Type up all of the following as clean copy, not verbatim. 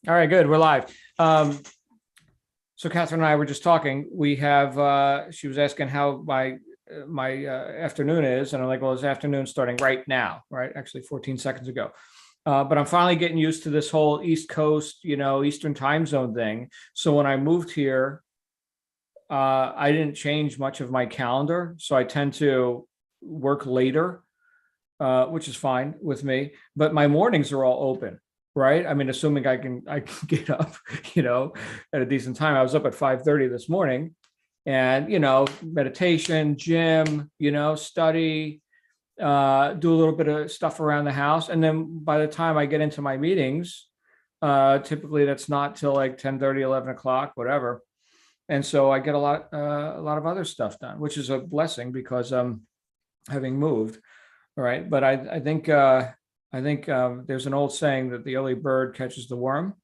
All right, good. We're live. So Catherine and I were just talking. We have, she was asking how my afternoon is. And I'm like, well, this afternoon's starting right now, right? Actually, 14 seconds ago. But I'm finally getting used to this whole East Coast, Eastern time zone thing. So when I moved here, I didn't change much of my calendar. So I tend to work later, which is fine with me. But my mornings are all open, right? I mean, assuming I can get up, at a decent time. I was up at 5:30 this morning, and meditation, gym, study, do a little bit of stuff around the house, and then by the time I get into my meetings, typically that's not till like 10:30, 11 o'clock, whatever. And so I get a lot of other stuff done, which is a blessing because having moved, right? But I think there's an old saying that the early bird catches the worm,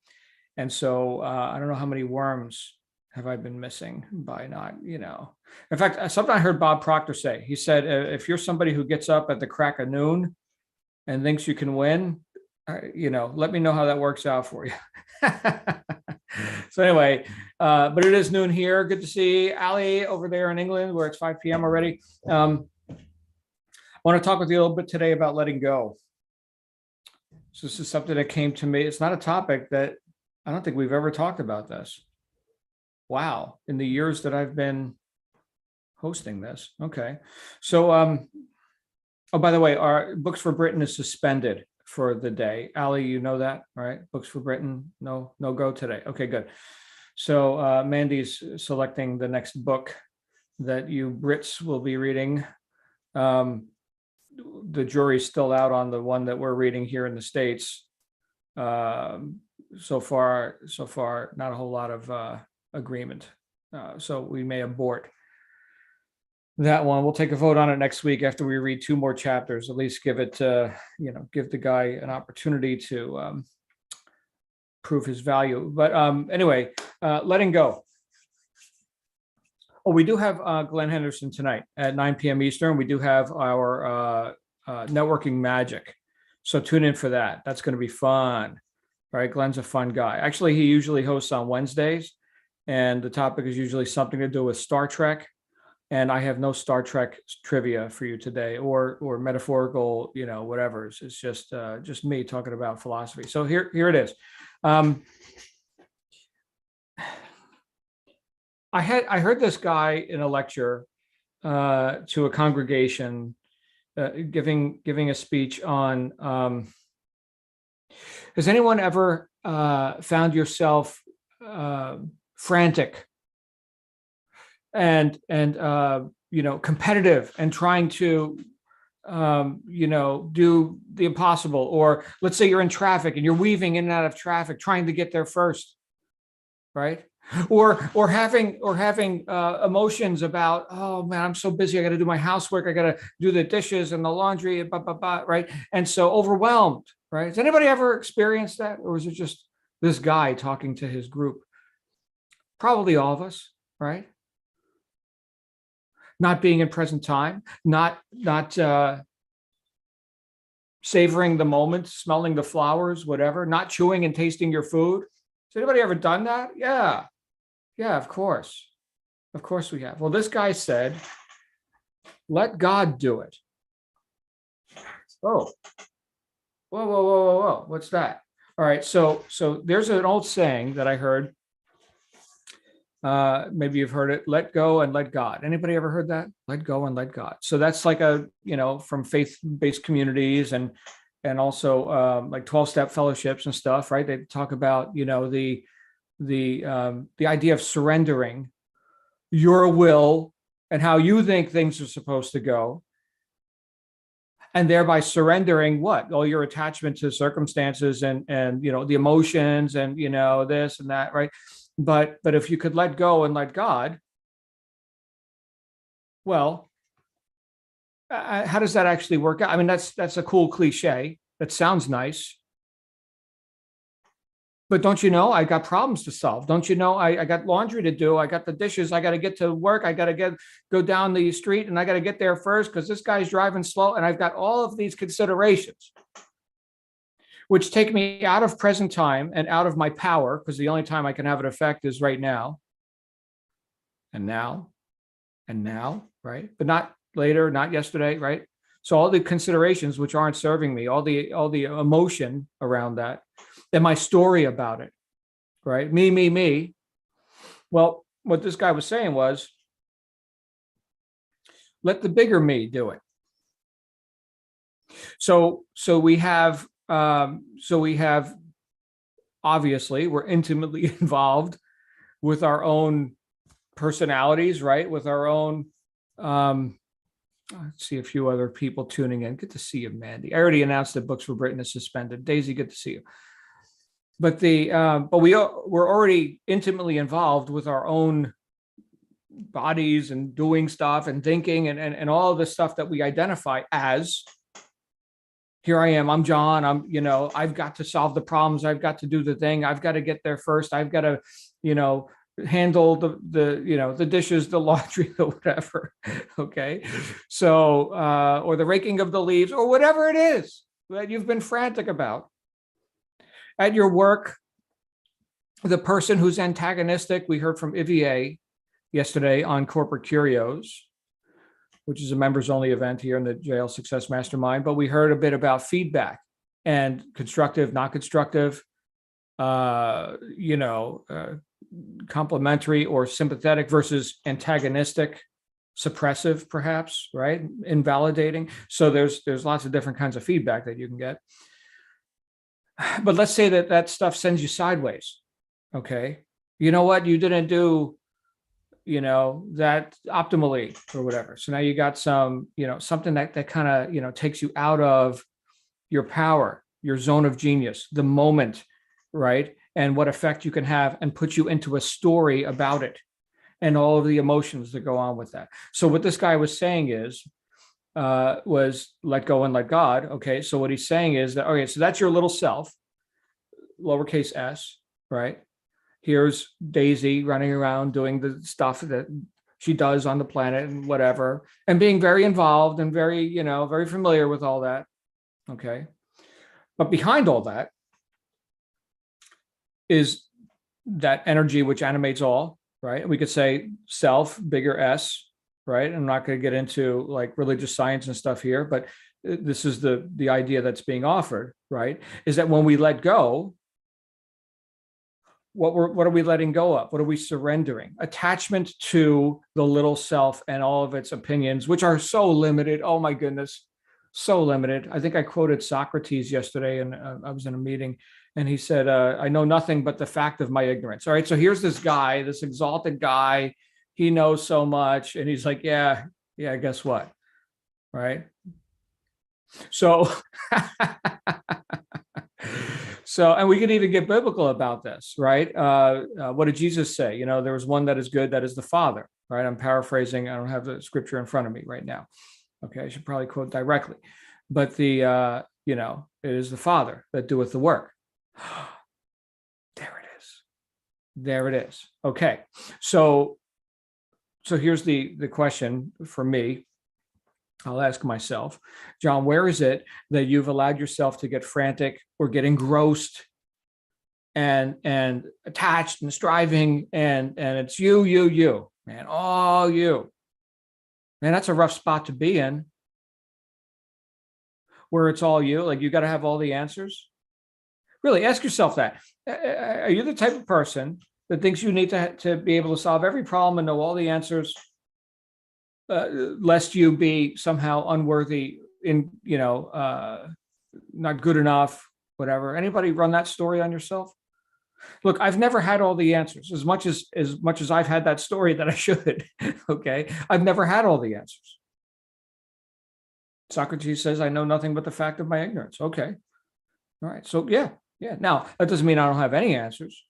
and so I don't know how many worms have I been missing by not, In fact, something I heard Bob Proctor say. He said, if you're somebody who gets up at the crack of noon and thinks you can win, let me know how that works out for you. So anyway, but it is noon here. Good to see Ali over there in England, where it's 5 p.m. already. I want to talk with you a little bit today about letting go. So this is something that came to me. It's not a topic that I don't think we've ever talked about this. Wow, in the years that I've been hosting this. Okay. So, oh, by the way, our Books for Britain is suspended for the day. Ali, you know that, right? Books for Britain, no go today. Okay, good. So Mandy's selecting the next book that you Brits will be reading. The jury's still out on the one that we're reading here in the States. So far, not a whole lot of agreement. So we may abort that one. We'll take a vote on it next week after we read 2 more chapters. At least give it, give the guy an opportunity to prove his value. But anyway, letting go. Oh, we do have Glenn Henderson tonight at 9 p.m. Eastern. We do have our networking magic. So tune in for that. That's going to be fun. Right? Glenn's a fun guy. Actually, he usually hosts on Wednesdays, and the topic is usually something to do with Star Trek. And I have no Star Trek trivia for you today, or metaphorical, whatever. It's just me talking about philosophy. So here it is. I heard this guy in a lecture to a congregation giving a speech on. Has anyone ever found yourself frantic and competitive and trying to do the impossible? Or let's say you're in traffic and you're weaving in and out of traffic trying to get there first, right? Or having emotions about, oh man, I'm so busy, I got to do my housework, I got to do the dishes and the laundry, right? And so overwhelmed, right? Has anybody ever experienced that? Or is it just this guy talking to his group? Probably all of us, right? Not being in present time, not savoring the moment, smelling the flowers, whatever, not chewing and tasting your food. Has anybody ever done that? Yeah, of course. Of course we have. Well, this guy said, let God do it. Oh, whoa. What's that? All right. So there's an old saying that I heard. Maybe you've heard it, let go and let God. Anybody ever heard that? Let go and let God. So that's like from faith-based communities and also like 12-step fellowships and stuff, right? They talk about, the idea of surrendering your will and how you think things are supposed to go. And thereby surrendering what? All your attachment to circumstances and the emotions and, this and that, right? But if you could let go and let God, well, how does that actually work out? I mean, that's a cool cliche. That sounds nice. But don't you know, I got problems to solve. Don't you know, I got laundry to do. I got the dishes. I got to get to work. I got to go down the street and I got to get there first because this guy's driving slow. And I've got all of these considerations. which take me out of present time and out of my power, because the only time I can have an effect is right now and now and now, right? But not later, not yesterday, right? So all the considerations which aren't serving me, all the emotion around that, and my story about it, right? Me. Well, what this guy was saying was, let the bigger me do it. So we have obviously we're intimately involved with our own personalities, right? With our own let's see a few other people tuning in. Good to see you, Mandy. I already announced that Books for Britain is suspended. Daisy, good to see you. But we're already intimately involved with our own bodies and doing stuff and thinking and all of the stuff that we identify as. Here I am, I'm John, I've got to solve the problems, I've got to do the thing, I've got to get there first, I've got to, handle the dishes, the laundry, or whatever. Okay. So, or the raking of the leaves, or whatever it is that you've been frantic about. At your work, the person who's antagonistic, we heard from Ivier yesterday on Corporate Curios, which is a members only event here in the JL Success Mastermind. But we heard a bit about feedback and constructive, not constructive, complimentary or sympathetic versus antagonistic, suppressive, perhaps, right? Invalidating. So there's lots of different kinds of feedback that you can get. But let's say that stuff sends you sideways. Okay. You know what? You didn't do that optimally or whatever. So now you got some, something that kind of, takes you out of your power, your zone of genius, the moment, right? And what effect you can have, and put you into a story about it and all of the emotions that go on with that. So what this guy was saying was let go and let God. Okay. So what he's saying is that, okay, so that's your little self, lowercase s, right? Here's Daisy running around doing the stuff that she does on the planet and whatever, and being very involved and very, very familiar with all that. Okay. But behind all that is that energy which animates all, right? We could say self, bigger S, right? I'm not going to get into like religious science and stuff here, but this is the idea that's being offered, right? Is that when we let go, what are we letting go of? What are we surrendering? Attachment to the little self and all of its opinions, which are so limited. Oh my goodness, so limited. I think I quoted Socrates yesterday, and I was in a meeting, and he said, I know nothing but the fact of my ignorance. All right, so here's this guy, this exalted guy. He knows so much, and he's like, yeah, guess what? Right? So and we could even get biblical about this, right? What did Jesus say? There was one that is good, that is the Father, right? I'm paraphrasing. I don't have the scripture in front of me right now. Okay, I should probably quote directly, but it is the Father that doeth the work. There it is. Okay, so here's the question for me. I'll ask myself, John, where is it that you've allowed yourself to get frantic or get engrossed and attached and striving, and it's you, man, all you. Man, that's a rough spot to be in, where it's all you, like you got to have all the answers. Really ask yourself that. Are you the type of person that thinks you need to be able to solve every problem and know all the answers, lest you be somehow unworthy, not good enough, whatever? Anybody run that story on yourself? Look, I've never had all the answers, as much as I've had that story that I should. Okay, I've never had all the answers. Socrates says, I know nothing but the fact of my ignorance. Okay, all right. So yeah. Now that doesn't mean I don't have any answers.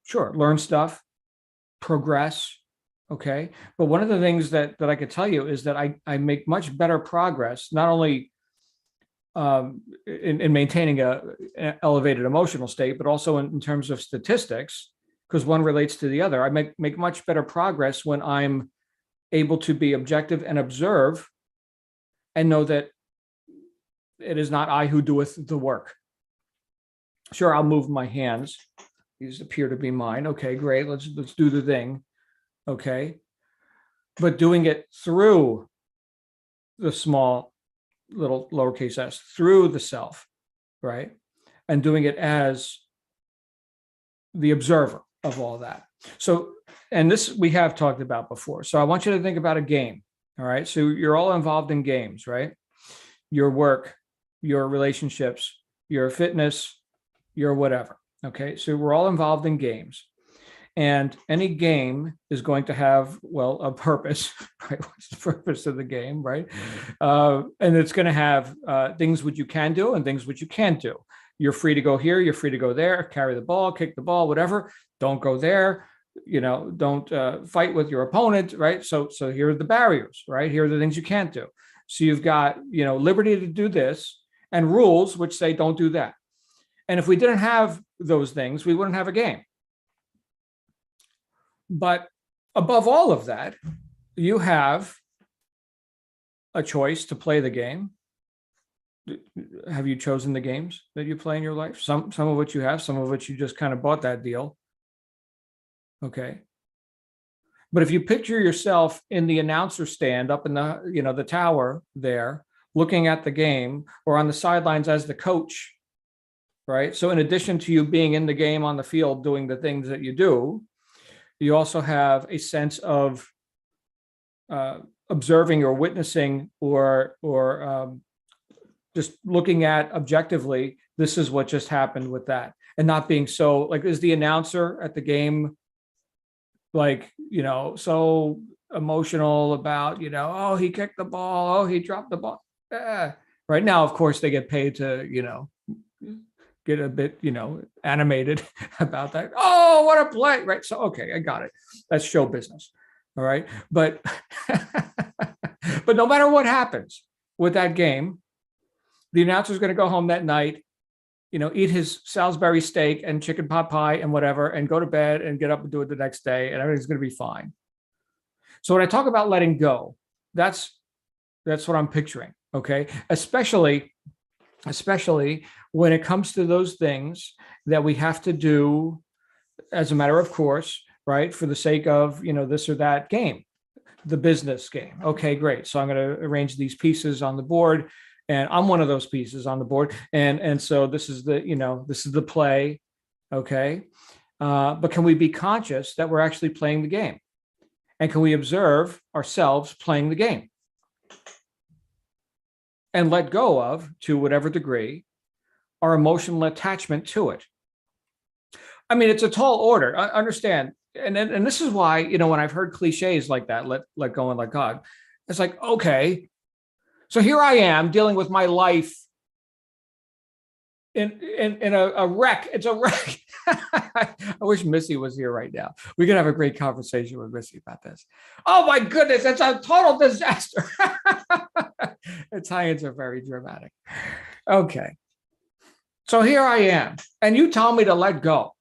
Sure, learn stuff, progress. Okay, but one of the things that I could tell you is that I make much better progress, not only in maintaining an elevated emotional state, but also in terms of statistics, because one relates to the other. I make much better progress when I'm able to be objective and observe and know that It is not I who doeth the work. Sure, I'll move my hands. These appear to be mine. Okay, great. Let's do the thing. Okay. But doing it through the small little lowercase s, through the self, right? And doing it as the observer of all that. So, and this we have talked about before. So I want you to think about a game. All right. So you're all involved in games, right? Your work, your relationships, your fitness, your whatever. Okay. So we're all involved in games. And any game is going to have, well, a purpose, right? What's the purpose of the game, right? And it's going to have things which you can do and things which you can't do. You're free to go here, you're free to go there, carry the ball, kick the ball, whatever. Don't go there. Don't fight with your opponent, right? So here are the barriers, right? Here are the things you can't do. So you've got, liberty to do this and rules which say don't do that. And if we didn't have those things, we wouldn't have a game. But above all of that, you have a choice to play the game. Have you chosen the games that you play in your life? Some of which you have, some of which you just kind of bought that deal. Okay. But if you picture yourself in the announcer stand up in the tower there, looking at the game, or on the sidelines as the coach, right? So in addition to you being in the game on the field doing the things that you do, you also have a sense of observing or witnessing or just looking at objectively, this is what just happened with that, and not being so like, is the announcer at the game like, so emotional about, oh, he kicked the ball, oh, he dropped the ball. Right now, of course, they get paid to, get a bit, animated about that. Oh, what a play, right? So, okay, I got it. That's show business. All right. But, but no matter what happens with that game, the announcer is going to go home that night, eat his Salisbury steak and chicken pot pie and whatever, and go to bed and get up and do it the next day, and everything's going to be fine. So when I talk about letting go, that's what I'm picturing. Okay. Especially when it comes to those things that we have to do as a matter of course, right? For the sake of, this or that game, the business game. Okay, great. So I'm going to arrange these pieces on the board, and I'm one of those pieces on the board. And so this is the play. Okay. But can we be conscious that we're actually playing the game? And can we observe ourselves playing the game? And let go of, to whatever degree, our emotional attachment to it. I mean, it's a tall order. I understand. And this is why, when I've heard cliches like that, let go and let God, it's like, okay, so here I am dealing with my life in a wreck. It's a wreck. I wish Missy was here right now. We could have a great conversation with Missy about this. Oh my goodness, it's a total disaster. Italians are very dramatic. Okay. So here I am, and you tell me to let go.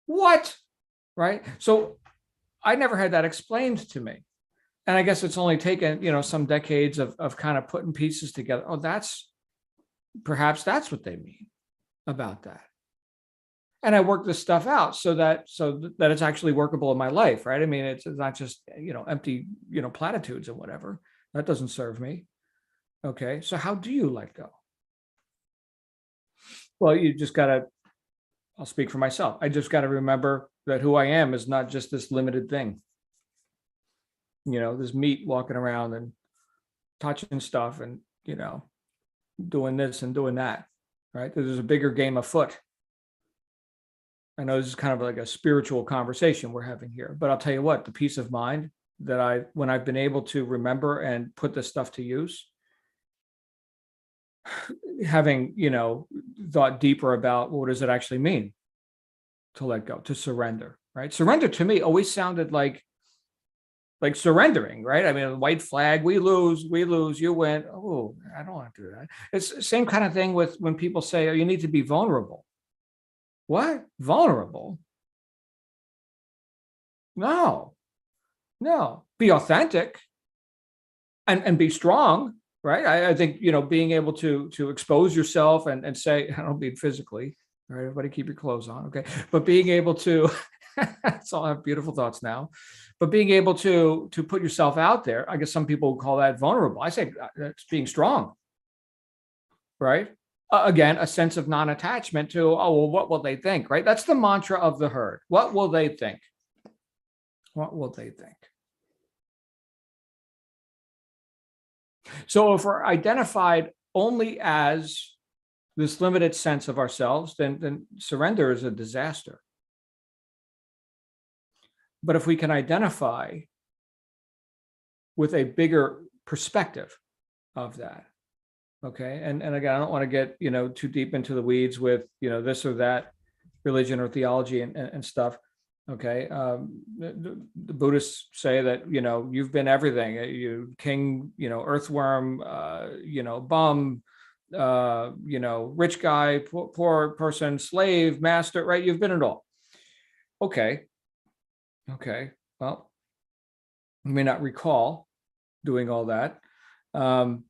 What? Right? So I never had that explained to me. And I guess it's only taken, some decades of kind of putting pieces together. Oh, perhaps that's what they mean about that. And I worked this stuff out so that it's actually workable in my life, right? I mean, it's not just, empty, platitudes and whatever. That doesn't serve me. Okay. So how do you let go? Well, you just got to, I'll speak for myself. I just got to remember that who I am is not just this limited thing. This meat walking around and touching stuff and, doing this and doing that, right? There's a bigger game afoot. I know this is kind of like a spiritual conversation we're having here, but I'll tell you what, the peace of mind that when I've been able to remember and put this stuff to use, having, thought deeper about what does it actually mean to let go, to surrender, right? Surrender to me always sounded like surrendering, right? I mean, white flag, we lose, you win. Oh, I don't want to do that. It's the same kind of thing with when people say, oh, you need to be vulnerable. What? Vulnerable? No. Be authentic and be strong, right? I think, being able to expose yourself and say, I don't mean physically, all right, everybody keep your clothes on, okay? But being able to, so I have beautiful thoughts now, but being able to put yourself out there, I guess some people call that vulnerable. I say that's being strong, right? Again, a sense of non-attachment to, oh, well, what will they think, right? That's the mantra of the herd. What will they think? What will they think? So if we're identified only as this limited sense of ourselves, then surrender is a disaster. But if we can identify with a bigger perspective of that, okay, and again, I don't want to get too deep into the weeds with this or that religion or theology and stuff. Okay, the Buddhists say that you've been everything. You king, earthworm, bum, rich guy, poor person, slave, master, right? You've been it all. Okay. Well, you may not recall doing all that, but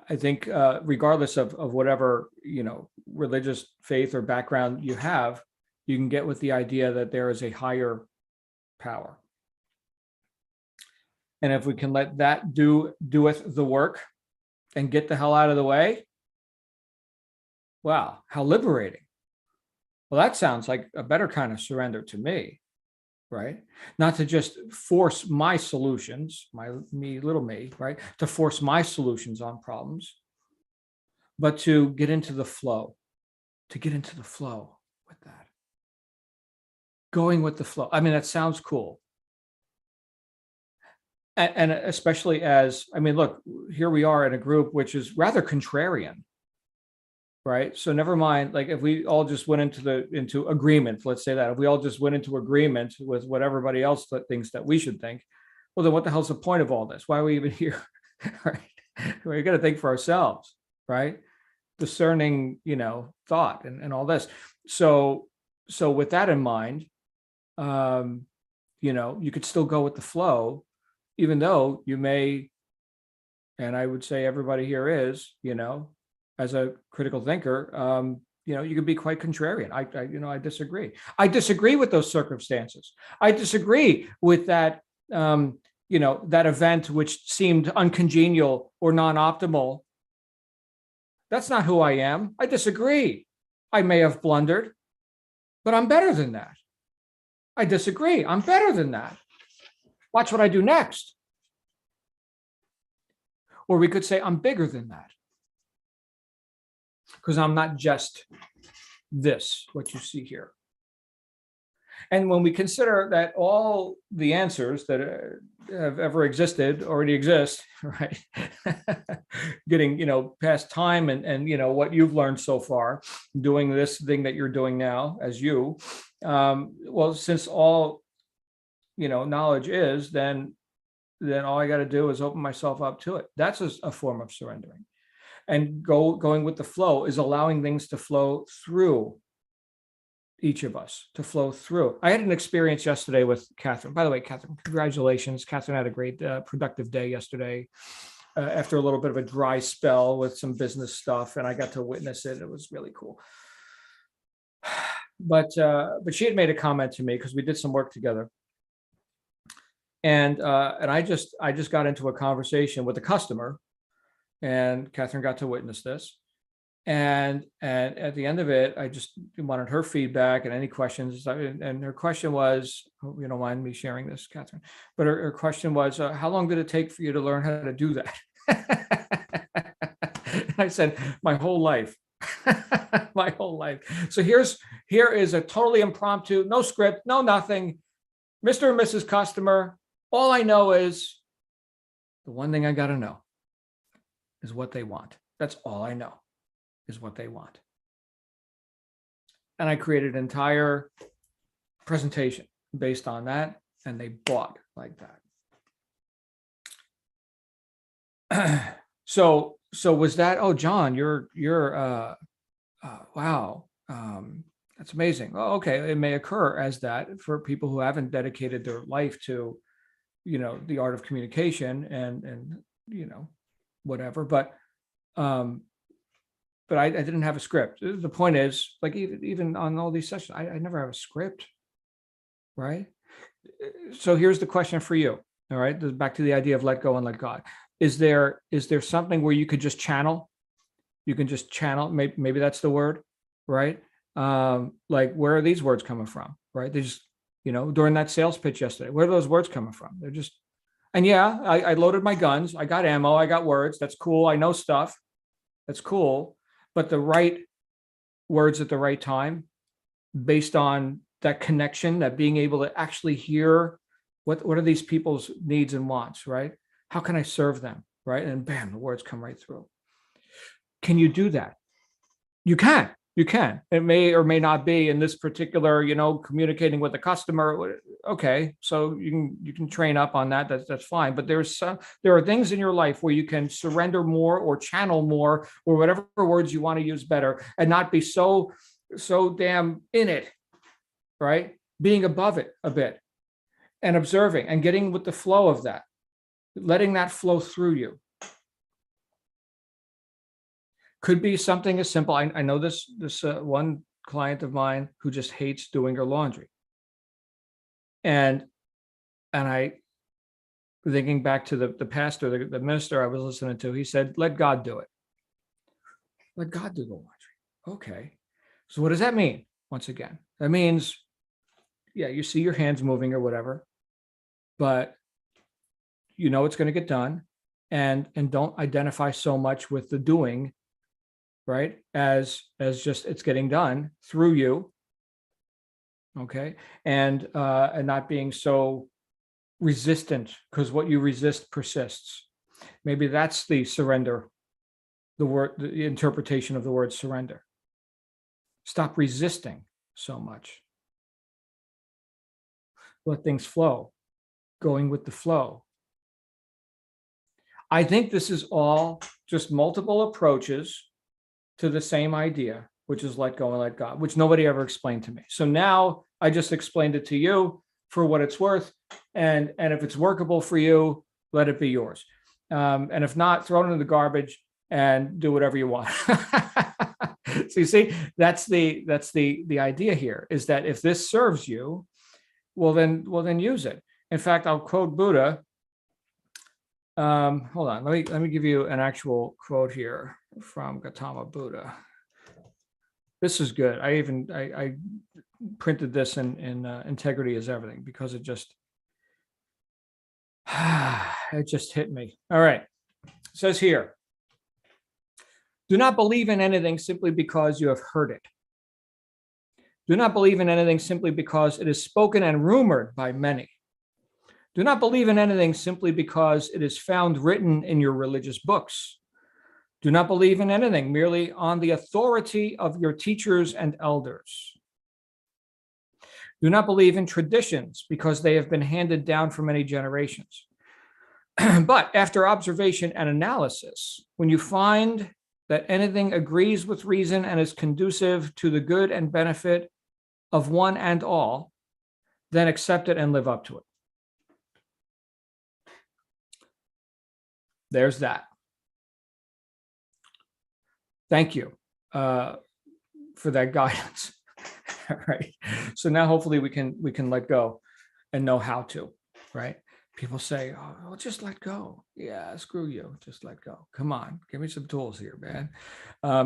I think regardless of whatever religious faith or background you have, you can get with the idea that there is a higher power. And if we can let that doeth the work and get the hell out of the way, wow, how liberating. Well, that sounds like a better kind of surrender to me, right? Not to just force my solutions, little me, right? To force my solutions on problems, but to get into the flow, with that. Going with the flow. I mean, that sounds cool. And especially as, look, here we are in a group which is rather contrarian, right? So never mind, like if we all just went into agreement, let's say that if we all just went into agreement with what everybody else thinks that we should think, well, then what the hell's the point of all this? Why are we even here? Right? We're going to think for ourselves, right? Discerning, thought and all this. So with that in mind, you could still go with the flow, even though you may, and I would say everybody here is, as a critical thinker, you can be quite contrarian. I disagree. I disagree with those circumstances. I disagree with that, that event which seemed uncongenial or non-optimal. That's not who I am. I disagree. I may have blundered, but I'm better than that. I disagree. I'm better than that. Watch what I do next. Or we could say I'm bigger than that, because I'm not just this, what you see here. And when we consider that all the answers that have ever existed already exist, right? Getting, past time and what you've learned so far, doing this thing that you're doing now as you, well, since all, knowledge is, then all I got to do is open myself up to it. That's a form of surrendering. And going with the flow is allowing things to flow through each of us, to flow through. I had an experience yesterday with Catherine. By the way, Catherine, congratulations. Catherine had a great productive day yesterday after a little bit of a dry spell with some business stuff, and I got to witness it. It was really cool. But she had made a comment to me because we did some work together. And I just got into a conversation with a customer, and Catherine got to witness this. And at the end of it, I just wanted her feedback and any questions. And her question was, hope you don't mind me sharing this, Catherine, but her question was, how long did it take for you to learn how to do that? I said, my whole life. My whole life. So here is a totally impromptu, no script, no nothing. Mr. and Mrs. Customer, all I know is the one thing I got to know is what they want. That's all I know is what they want. And I created an entire presentation based on that, and they bought like that. So was that, oh, John, you're wow. That's amazing. Oh, okay. It may occur as that for people who haven't dedicated their life to, the art of communication and whatever. But I didn't have a script. The point is, like, even on all these sessions, I never have a script, right? So here's the question for you. All right, back to the idea of let go and let God. Is there something where you could just channel? You can just channel. Maybe that's the word, right? Like, where are these words coming from, right? They just, during that sales pitch yesterday, where are those words coming from? They're just, and yeah, I loaded my guns. I got ammo. I got words. That's cool. I know stuff. That's cool. But the right words at the right time, based on that connection, that being able to actually hear what are these people's needs and wants, right? How can I serve them, right? And bam, the words come right through. Can you do that? You can. It may or may not be in this particular, communicating with the customer. Okay, so you can train up on that. That's fine. But there are things in your life where you can surrender more or channel more or whatever words you want to use better, and not be so damn in it, right? Being above it a bit and observing and getting with the flow of that, letting that flow through you. Could be something as simple. I know this one client of mine who just hates doing her laundry. And I, thinking back to the pastor, the minister I was listening to, he said, let God do it. Let God do the laundry. Okay. So what does that mean? Once again, that means, yeah, you see your hands moving or whatever, but it's going to get done, and don't identify so much with the doing, right? As just it's getting done through you. Okay. And not being so resistant, because what you resist persists. Maybe that's the surrender, the interpretation of the word surrender. Stop resisting so much. Let things flow, going with the flow. I think this is all just multiple approaches to the same idea, which is let go and let God, which nobody ever explained to me. So now I just explained it to you for what it's worth. And if it's workable for you, let it be yours. And if not, throw it in the garbage and do whatever you want. So you see, that's the idea here, is that if this serves you, well then use it. In fact, I'll quote Buddha. Hold on, let me give you an actual quote here from Gautama Buddha. This is good. I printed this in Integrity is Everything, because it just hit me. All right, it says here, do not believe in anything simply because you have heard it. Do not believe in anything simply because it is spoken and rumored by many. Do not believe in anything simply because it is found written in your religious books. Do not believe in anything merely on the authority of your teachers and elders. Do not believe in traditions because they have been handed down for many generations. But after observation and analysis, when you find that anything agrees with reason and is conducive to the good and benefit of one and all, then accept it and live up to it. There's that. Thank you for that guidance. All right. So now hopefully we can let go and know how to, right? People say, oh, well, just let go. Yeah, screw you. Just let go. Come on, give me some tools here, man.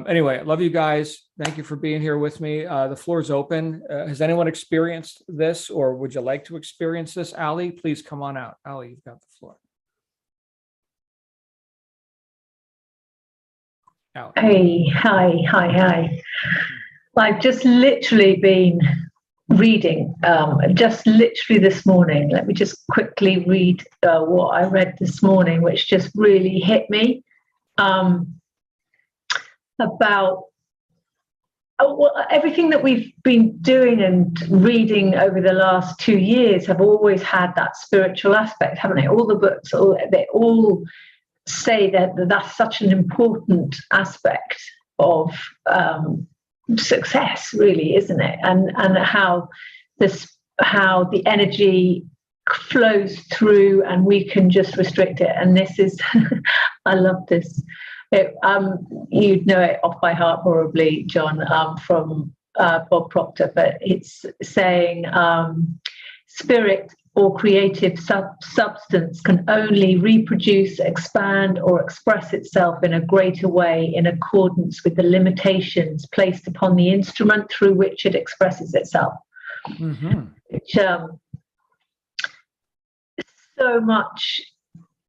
Anyway, I love you guys. Thank you for being here with me. The floor is open. Has anyone experienced this, or would you like to experience this? Ali, please come on out. Ali, you've got the floor. Ali. Hey, hi. I've just literally been reading, just literally this morning. Let me just quickly read what I read this morning, which just really hit me about everything that we've been doing and reading over the last 2 years have always had that spiritual aspect, haven't they? All the books, they all say that that's such an important aspect of success, really, isn't it? And how the energy flows through and we can just restrict it. And this is, I love this. You'd know it off by heart probably, John, from Bob Proctor, but it's saying spirit or creative substance can only reproduce, expand, or express itself in a greater way in accordance with the limitations placed upon the instrument through which it expresses itself. Mm-hmm. Which so much,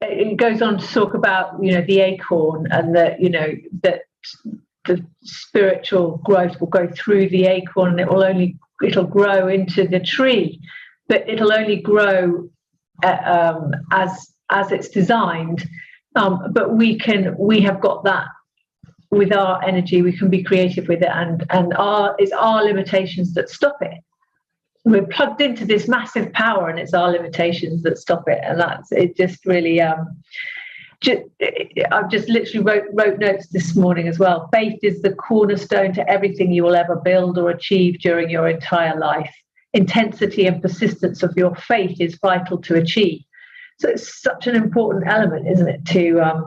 it goes on to talk about, the acorn, and that, that the spiritual growth will go through the acorn, and it'll grow into the tree, but it'll only grow as it's designed. But we have got that with our energy. We can be creative with it, and it's our limitations that stop it. We're plugged into this massive power, and it's our limitations that stop it. And that's it. Just really, I've just literally wrote notes this morning as well. Faith is the cornerstone to everything you will ever build or achieve during your entire life. Intensity and persistence of your faith is vital to achieve. So it's such an important element, isn't it, to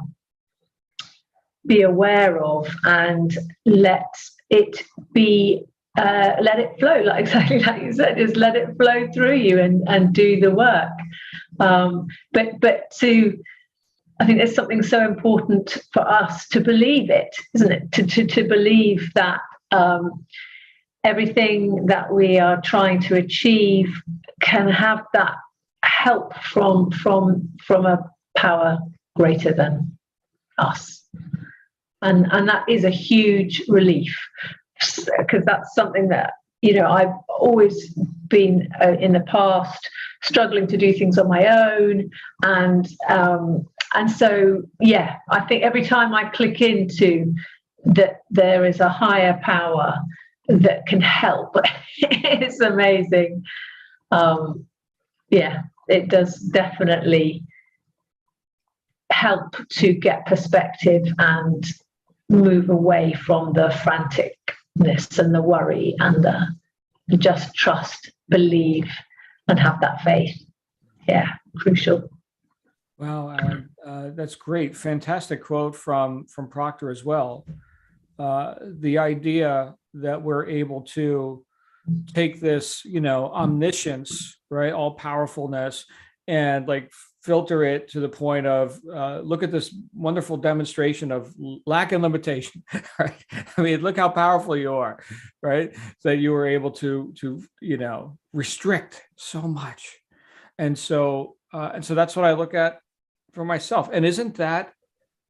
be aware of, and let it be. Let it flow, exactly like you said, just let it flow through you and do the work. But I think there's something so important for us to believe it, isn't it? To believe that everything that we are trying to achieve can have that help from a power greater than us, and that is a huge relief. Because that's something that I've always been in the past struggling to do things on my own, and so I think every time I click into that there is a higher power that can help, it's amazing. It does definitely help to get perspective and move away from the franticness and the worry, and the just trust, believe, and have that faith. Yeah, crucial. Wow, that's great. Fantastic quote from Proctor as well. The idea that we're able to take this, omniscience, right, all powerfulness, and filter it to the point of look at this wonderful demonstration of lack and limitation, right? I mean, look how powerful you are, right? That you were able to restrict so much. And so that's what I look at for myself. And isn't that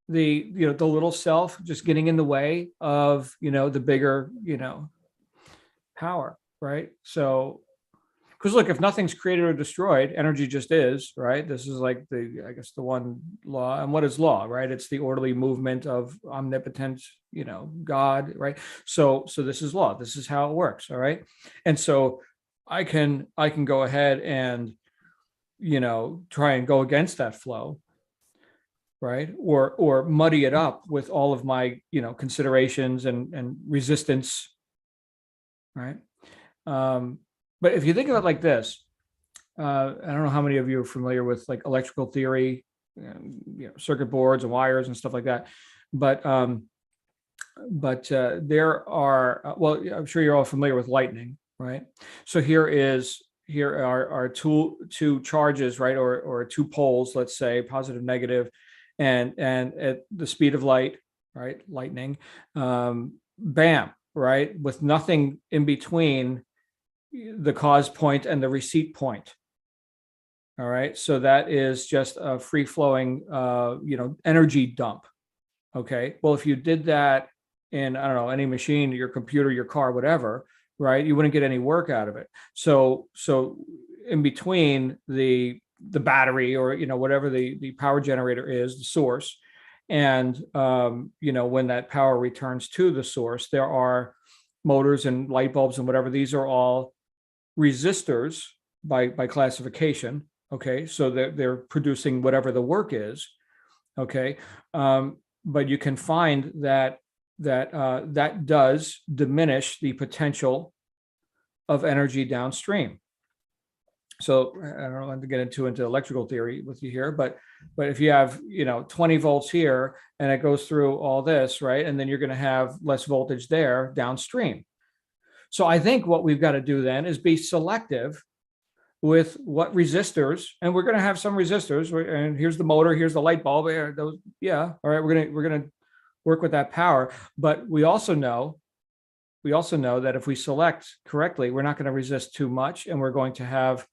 the little self just getting in the way of, the bigger, power, right? So, because look, if nothing's created or destroyed, energy just is, right? This is the one law. And what is law, right? It's the orderly movement of omnipotent, God, right? So this is law. This is how it works, all right? And so I can go ahead and, try and go against that flow, right? Or muddy it up with all of my, considerations and resistance, right? But if you think of it like this, I don't know how many of you are familiar with electrical theory, circuit boards and wires and stuff like that. But there are, well, I'm sure you're all familiar with lightning, right? So here are two charges, right, or two poles, let's say, positive, negative, and at the speed of light, right, lightning, bam, right, with nothing in between the cause point and the receipt point. All right, so that is just a free flowing energy dump. Okay, well, if you did that in, I don't know, any machine, your computer, your car, whatever, right, you wouldn't get any work out of it. So in between the battery, or whatever the power generator is, the source, and when that power returns to the source, there are motors and light bulbs and whatever. These are all resistors by classification. Okay, so they're producing whatever the work is. Okay, but you can find that does diminish the potential of energy downstream. So I don't want to get into electrical theory with you here, but if you have, 20 volts here and it goes through all this, right? And then you're going to have less voltage there downstream. So I think what we've got to do then is be selective with what resistors, and we're going to have some resistors, and here's the motor, here's the light bulb, those, yeah, all right, we're going to work with that power. But we also know that if we select correctly, we're not going to resist too much, and we're going to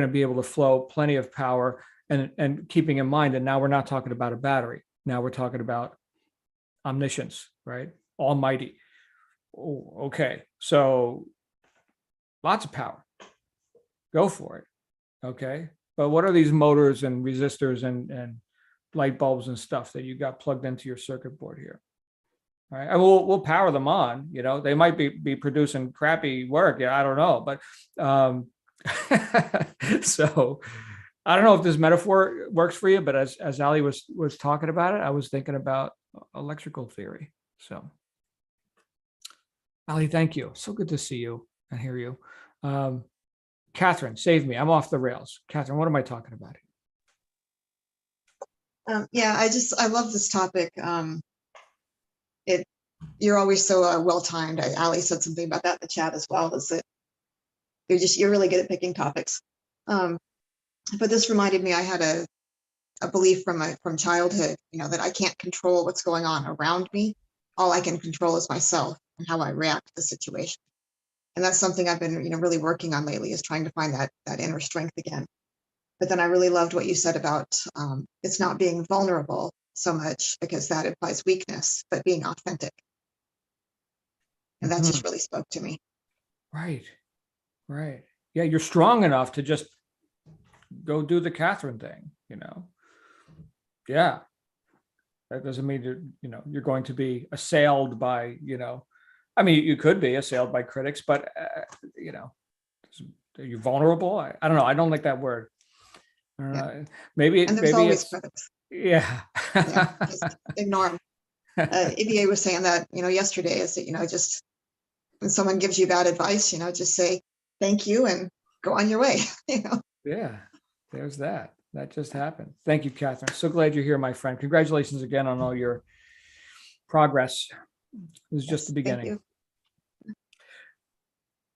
be able to flow plenty of power, and keeping in mind that now we're not talking about a battery. Now we're talking about omniscience, right? Almighty. Oh, okay. So lots of power. Go for it. Okay. But what are these motors and resistors and light bulbs and stuff that you got plugged into your circuit board here? All right. And we'll power them on, they might be producing crappy work. Yeah, I don't know. But so I don't know if this metaphor works for you, but as Ali was talking about it, I was thinking about electrical theory. So Ali, thank you. So good to see you and hear you. Catherine, save me. I'm off the rails. Catherine, what am I talking about here? Yeah, I love this topic. You're always so well-timed. Ali said something about that in the chat as well, is that you're really good at picking topics. But this reminded me, I had a belief from childhood, that I can't control what's going on around me. All I can control is myself and how I react to the situation. And that's something I've been, really working on lately, is trying to find that inner strength again. But then I really loved what you said about it's not being vulnerable so much, because that implies weakness, but being authentic. And that just really spoke to me. Right. Yeah, you're strong enough to just go do the Catherine thing, Yeah. That doesn't mean you're going to be assailed by, I mean, you could be assailed by critics, but, are you vulnerable? I don't know. I don't like that word. Yeah. Maybe always it's, critics. yeah. Just ignore them. EVA was saying that, yesterday, is that, just when someone gives you bad advice, just say thank you and go on your way, Yeah, there's that. That just happened. Thank you, Catherine. So glad you're here, my friend. Congratulations again on all your progress. This is just the beginning. Thank you.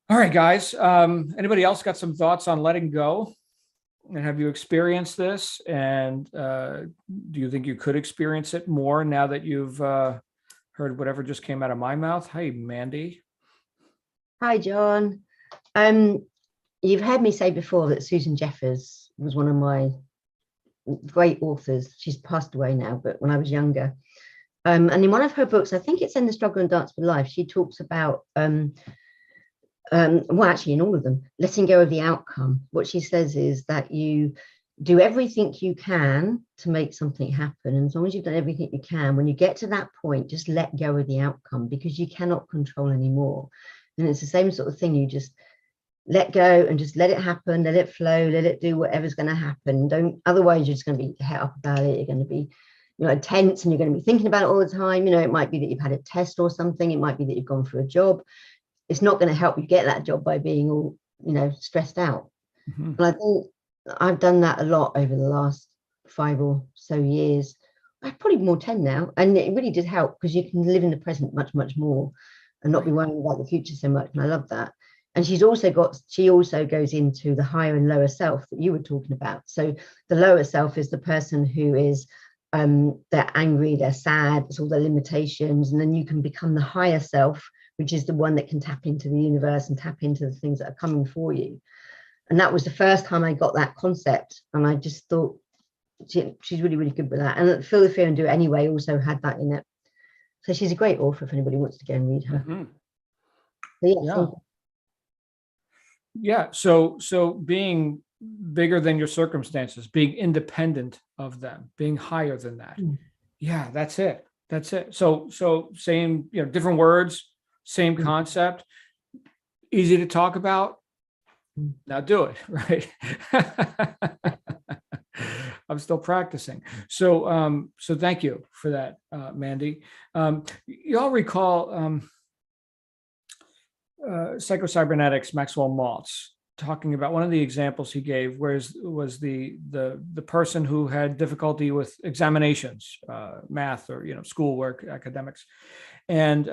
All right, guys. Anybody else got some thoughts on letting go? And have you experienced this? And do you think you could experience it more now that you've heard whatever just came out of my mouth? Hey, Mandy. Hi, John. You've heard me say before that Susan Jeffers was one of my great authors. She's passed away now, but when I was younger. And in one of her books, I think it's in The Struggle and Dance for Life, she talks about, well, actually in all of them, letting go of the outcome. What she says is that you do everything you can to make something happen. And as long as you've done everything you can, when you get to that point, just let go of the outcome, because you cannot control anymore. And it's the same sort of thing. You just let go and just let it happen, let it flow, let it do whatever's going to happen. Otherwise you're just going to be het up about it. You're going to be, tense, and you're going to be thinking about it all the time. It might be that you've had a test or something. It might be that you've gone for a job. It's not going to help you get that job by being all, stressed out. Mm-hmm. And I think I've done that a lot over the last 5 or so years. Probably more 10 now. And it really did help, because you can live in the present much, much more and not be worrying about the future so much. And I love that. And she also goes into the higher and lower self that you were talking about. So the lower self is the person who is, they're angry, they're sad, it's all their limitations. And then you can become the higher self, which is the one that can tap into the universe and tap into the things that are coming for you. And that was the first time I got that concept. And I just thought, she's really, really good with that. And Feel the Fear and Do It Anyway also had that in it. So she's a great author if anybody wants to go and read her. Mm-hmm. So, yeah. So being bigger than your circumstances, being independent of them, being higher than that. Yeah, that's it. So same, different words, same concept, easy to talk about. Now do it, right? I'm still practicing. So thank you for that, Mandy. You all recall Psycho-Cybernetics, Maxwell Maltz, talking about one of the examples he gave, was the person who had difficulty with examinations, math or schoolwork, academics, and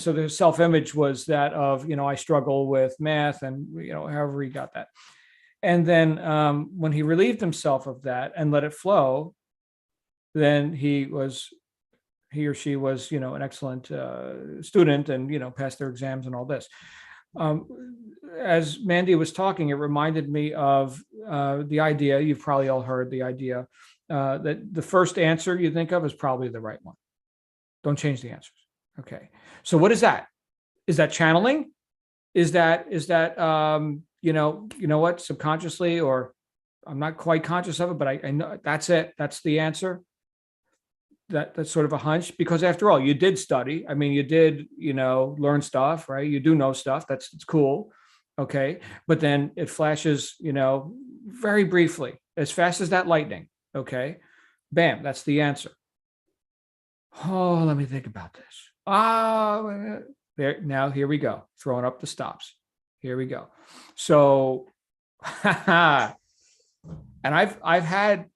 so the self-image was that of I struggle with math, and however he got that, and then when he relieved himself of that and let it flow, then he or she was an excellent student, and passed their exams and all this. As Mandy was talking, it reminded me of the idea, you've probably all heard the idea, that the first answer you think of is probably the right one. Don't change the answers. Okay. So what is that? Is that channeling? Is that what, subconsciously, or I'm not quite conscious of it, but I know that's it. That's the answer. That's sort of a hunch, because after all, you did study. I mean, you did, learn stuff, right? You do know stuff. It's cool. Okay. But then it flashes, very briefly, as fast as that lightning. Okay. Bam. That's the answer. Oh, let me think about this. There. Now, here we go. Throwing up the stops. Here we go. So, and I've had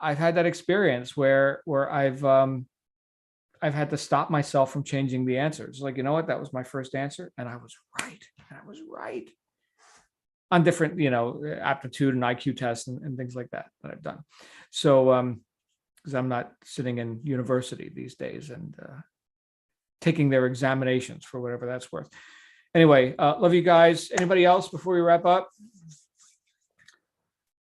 that experience where I've had to stop myself from changing the answers. Like, what? That was my first answer, and I was right. On different, aptitude and IQ tests and things like that I've done. So, because I'm not sitting in university these days and taking their examinations, for whatever that's worth. Anyway, love you guys. Anybody else before we wrap up?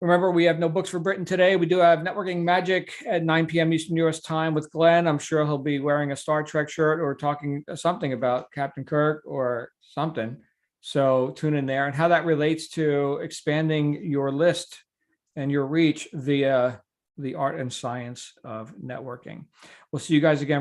Remember, we have no books for Britain today. We do have Networking Magic at 9 p.m. Eastern US time with Glenn. I'm sure he'll be wearing a Star Trek shirt or talking something about Captain Kirk or something. So tune in there, and how that relates to expanding your list and your reach via the art and science of networking. We'll see you guys again